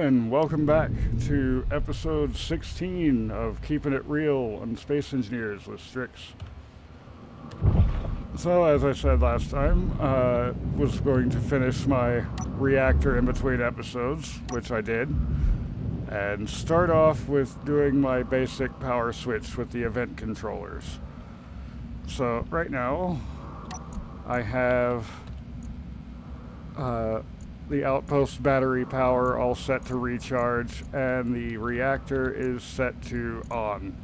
and welcome back to episode 16 of Keeping It Real on Space Engineers with Strix. So, as I said last time, was going to finish my reactor in between episodes, which I did, and start off with doing my basic power switch with the event controllers. So, right now, I have the outpost battery power all set to recharge, and the reactor is set to on.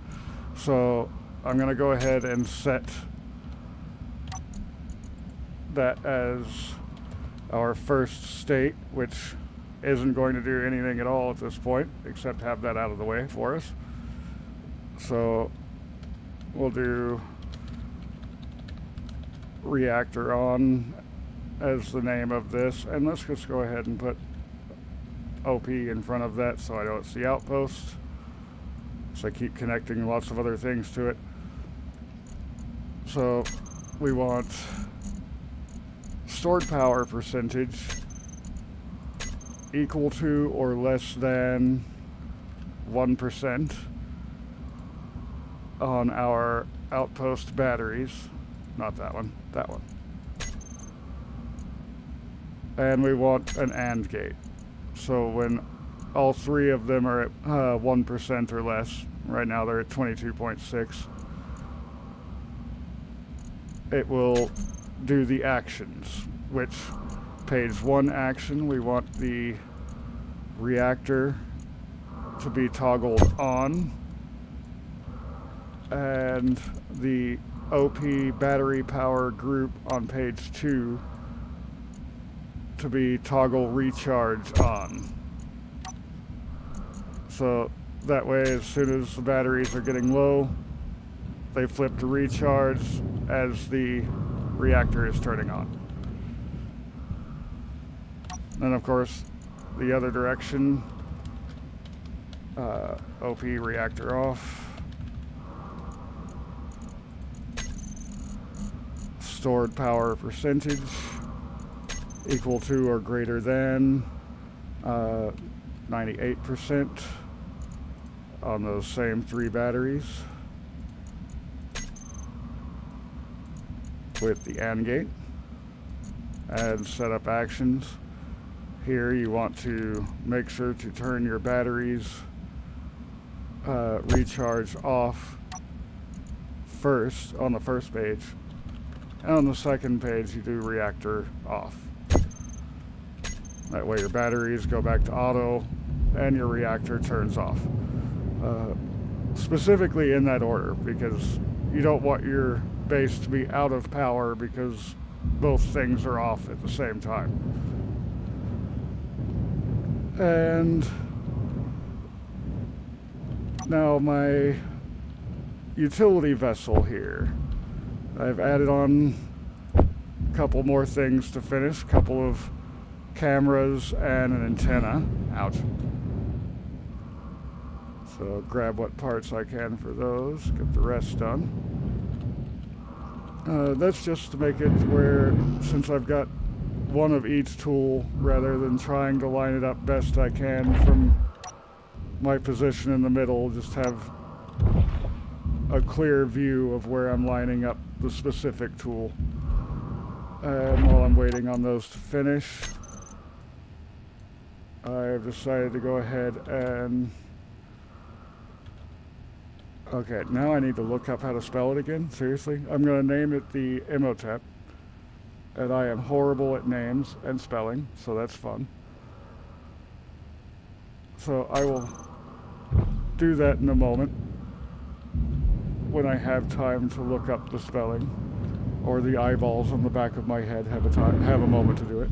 So I'm going to go ahead and set that as our first state, which isn't going to do anything at all at this point, except have that out of the way for us. So we'll do reactor on as the name of this, and let's just go ahead and put OP in front of that so I know it's the outpost, so I keep connecting lots of other things to it. So we want stored power percentage equal to or less than 1% on our outpost batteries. Not that one, that one. And we want an AND gate. So when all three of them are at 1% or less, right now they're at 22.6, it will do the actions, which page 1 action, we want the reactor to be toggled on, and the OP battery power group on page 2 to be toggle recharge on. So that way, as soon as the batteries are getting low, they flip to recharge as the reactor is turning on. And of course, the other direction, OP reactor off. Stored power percentage equal to or greater than 98% on those same 3 batteries with the AND gate. And set up actions. Here you want to make sure to turn your batteries recharge off first on the first page, and on the second page you do reactor off. That way your batteries go back to auto and your reactor turns off. Specifically in that order, because you don't want your base to be out of power because both things are off at the same time. And now my utility vessel here, I've added on a couple more things to finish, a couple of cameras and an antenna. Ouch. So grab what parts I can for those, get the rest done. That's just to make it where, since I've got one of each tool, rather than trying to line it up best I can from my position in the middle, just have a clear view of where I'm lining up the specific tool. And while I'm waiting on those to finish, I've decided to go ahead and... Okay, now I need to look up how to spell it again. Seriously? I'm going to name it the Imhotep. And I am horrible at names and spelling, so that's fun. So I will do that in a moment when I have time to look up the spelling, or the eyeballs on the back of my head have a moment to do it.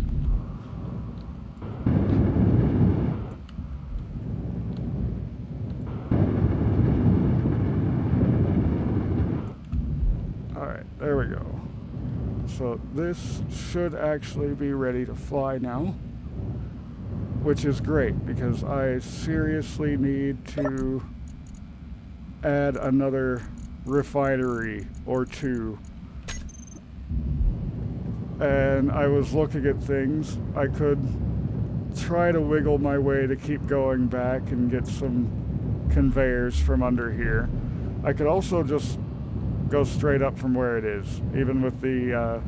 Alright, there we go. So this should actually be ready to fly now, which is great because I seriously need to add another refinery or 2. And I was looking at things. I could try to wiggle my way to keep going back and get some conveyors from under here. I could also just go straight up from where it is, even with the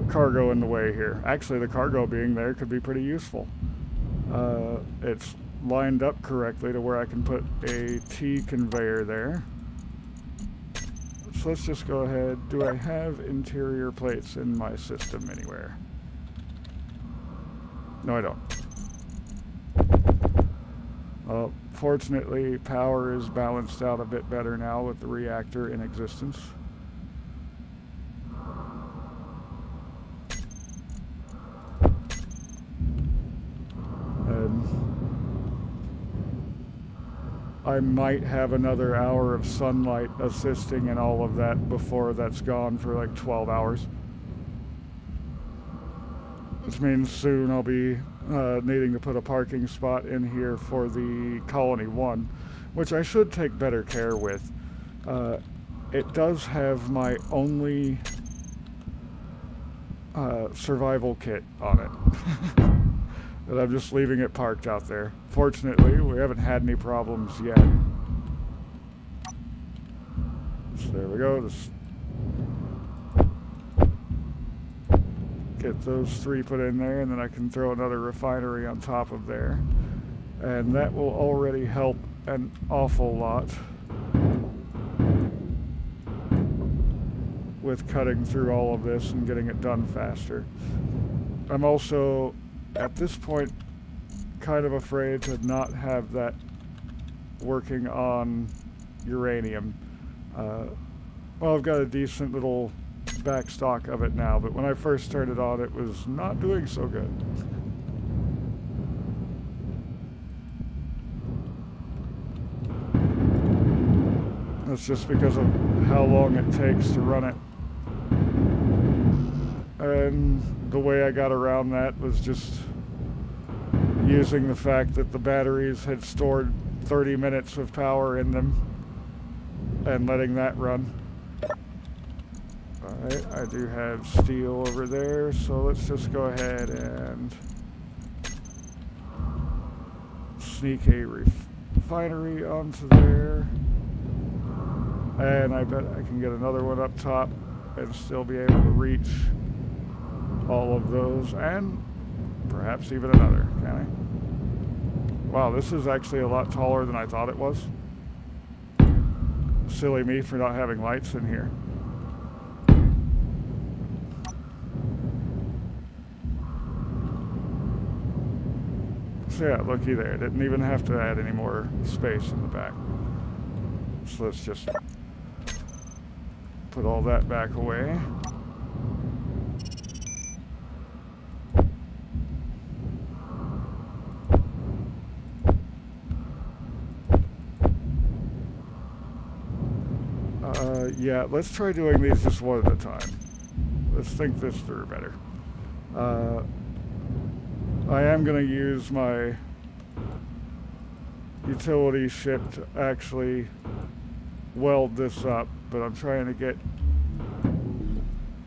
cargo in the way here. Actually, the cargo being there could be pretty useful. It's lined up correctly to where I can put a T conveyor there. So let's just go ahead. Do I have interior plates in my system anywhere? No, I don't. Fortunately, power is balanced out a bit better now with the reactor in existence. And I might have another hour of sunlight assisting in all of that before that's gone for like 12 hours. Which means soon I'll be needing to put a parking spot in here for the Colony 1, which I should take better care with. It does have my only survival kit on it. And I'm just leaving it parked out there. Fortunately, we haven't had any problems yet. So there we go. Just get those 3 put in there, and then I can throw another refinery on top of there. And that will already help an awful lot with cutting through all of this and getting it done faster. I'm also, at this point, kind of afraid to not have that working on uranium. Well, I've got a decent little back stock of it now, but when I first turned it on, it was not doing so good. That's just because of how long it takes to run it. And the way I got around that was just using the fact that the batteries had stored 30 minutes of power in them and letting that run. Alright, I do have steel over there, so let's just go ahead and sneak a refinery onto there. And I bet I can get another one up top and still be able to reach all of those, and perhaps even another, can I? Wow, this is actually a lot taller than I thought it was. Silly me for not having lights in here. So yeah, looky there. Didn't even have to add any more space in the back. So let's just put all that back away. Yeah, let's try doing these just one at a time. Let's think this through better. I am going to use my utility ship to actually weld this up, but I'm trying to get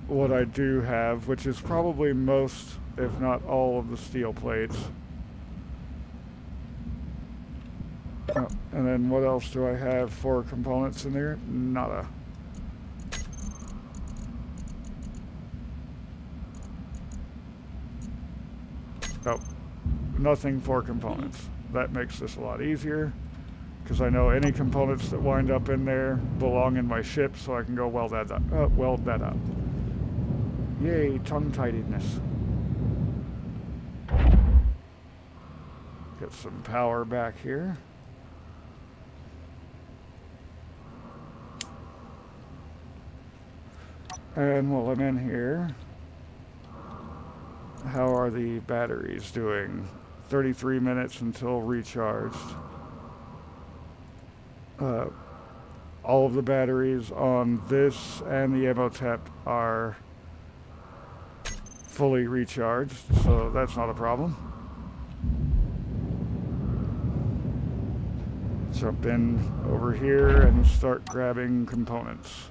what I do have, which is probably most, if not all, of the steel plates. Oh, and then what else do I have for components in there? Nada. Oh, nothing for components. That makes this a lot easier, because I know any components that wind up in there belong in my ship, so I can go weld that up. Yay, tongue-tidedness. Get some power back here. And while I'm in here, how are the batteries doing? 33 minutes until recharged. All of the batteries on this and the Emotep are fully recharged, so that's not a problem. Jump in over here and start grabbing components.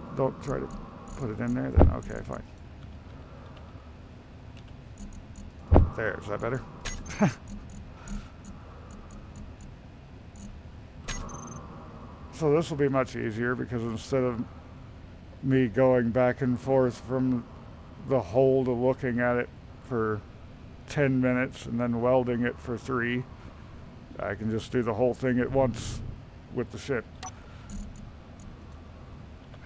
Oh, don't try to put it in there then. Okay, fine. There, is that better? So this will be much easier because instead of me going back and forth from the hole to looking at it for 10 minutes and then welding it for 3, I can just do the whole thing at once with the ship.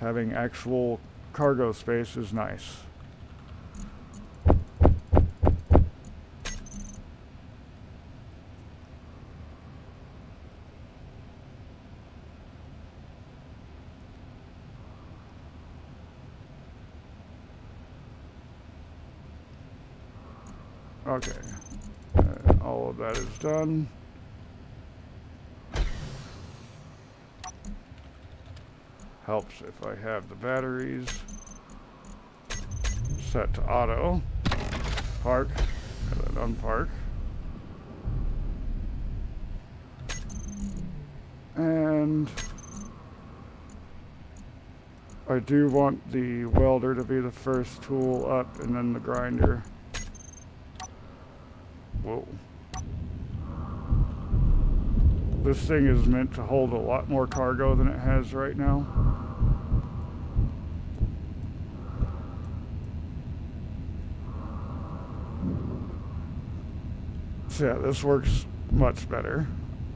Having actual cargo space is nice. Okay, all of that is done. Helps if I have the batteries set to auto. Park, and then unpark. And I do want the welder to be the first tool up and then the grinder. Whoa. This thing is meant to hold a lot more cargo than it has right now. So yeah, this works much better.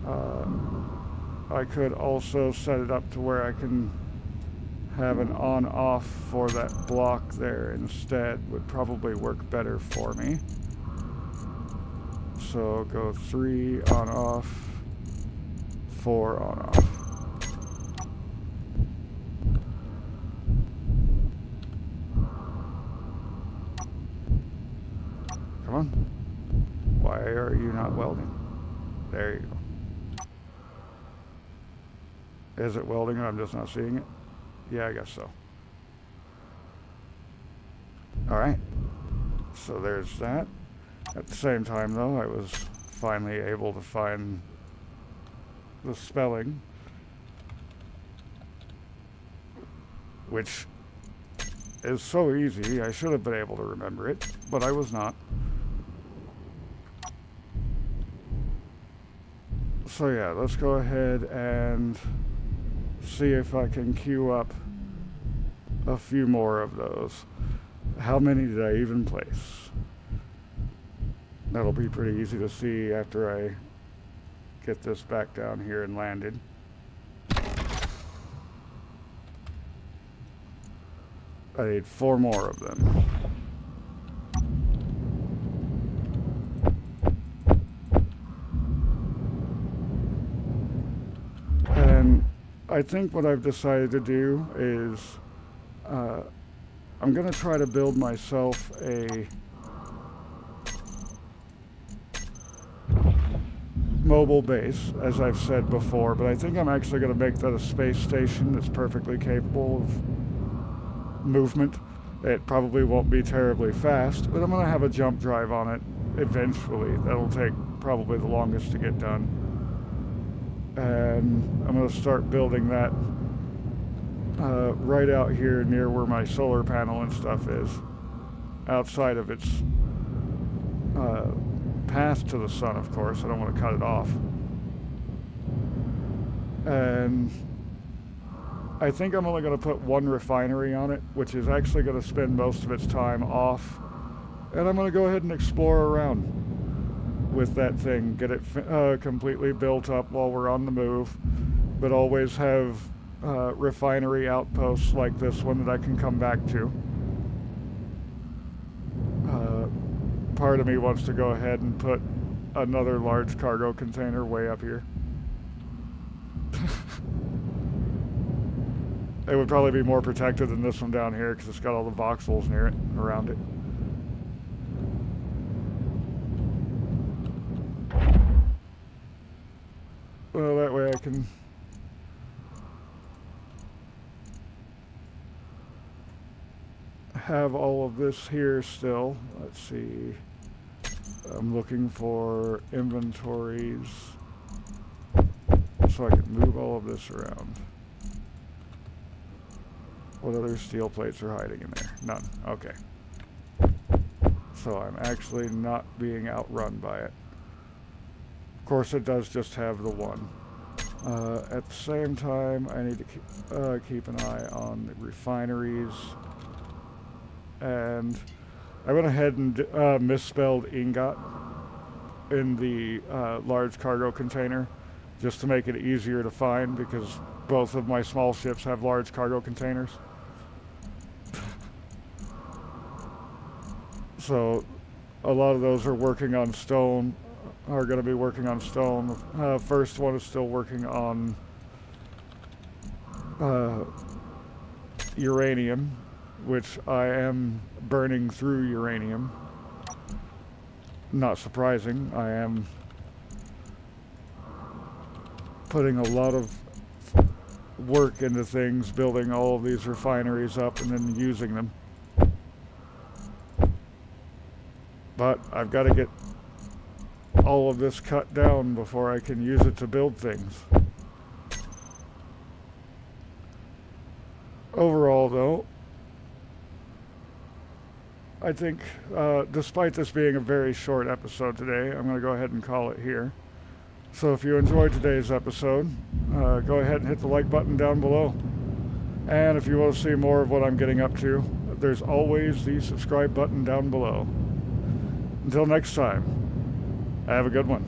I could also set it up to where I can have an on-off for that block there instead. Would probably work better for me. So go 3 on off, 4 on off. Come on. Why are you not welding? There you go. Is it welding and I'm just not seeing it? Yeah, I guess so. Alright. So there's that. At the same time, though, I was finally able to find the spelling, which is so easy. I should have been able to remember it, but I was not. So yeah, let's go ahead and see if I can queue up a few more of those. How many did I even place? That'll be pretty easy to see after I get this back down here and landed. I need 4 more of them. And I think what I've decided to do is I'm going to try to build myself a mobile base, as I've said before, but I think I'm actually going to make that a space station that's perfectly capable of movement. It probably won't be terribly fast, but I'm going to have a jump drive on it eventually. That'll take probably the longest to get done. And I'm going to start building that right out here near where my solar panel and stuff is, outside of its path to the sun, of course. I don't want to cut it off. And I think I'm only going to put 1 refinery on it, which is actually going to spend most of its time off. And I'm going to go ahead and explore around with that thing, get it completely built up while we're on the move, but always have refinery outposts like this one that I can come back to. Part of me wants to go ahead and put another large cargo container way up here. It would probably be more protected than this one down here because it's got all the voxels near it, around it. Well, that way I can have all of this here still. Let's see. I'm looking for inventories so I can move all of this around. What other steel plates are hiding in there? None. Okay. So I'm actually not being outrun by it. Of course, it does just have the one. At the same time, I need to keep an eye on the refineries. And I went ahead and misspelled ingot in the large cargo container just to make it easier to find, because both of my small ships have large cargo containers. So a lot of those are working on stone, are going to be working on stone. First one is still working on uranium, which I am burning through uranium. Not surprising. I am putting a lot of work into things, building all of these refineries up and then using them. But I've got to get all of this cut down before I can use it to build things. Overall, though, I think, despite this being a very short episode today, I'm going to go ahead and call it here. So if you enjoyed today's episode, go ahead and hit the like button down below. And if you want to see more of what I'm getting up to, there's always the subscribe button down below. Until next time, have a good one.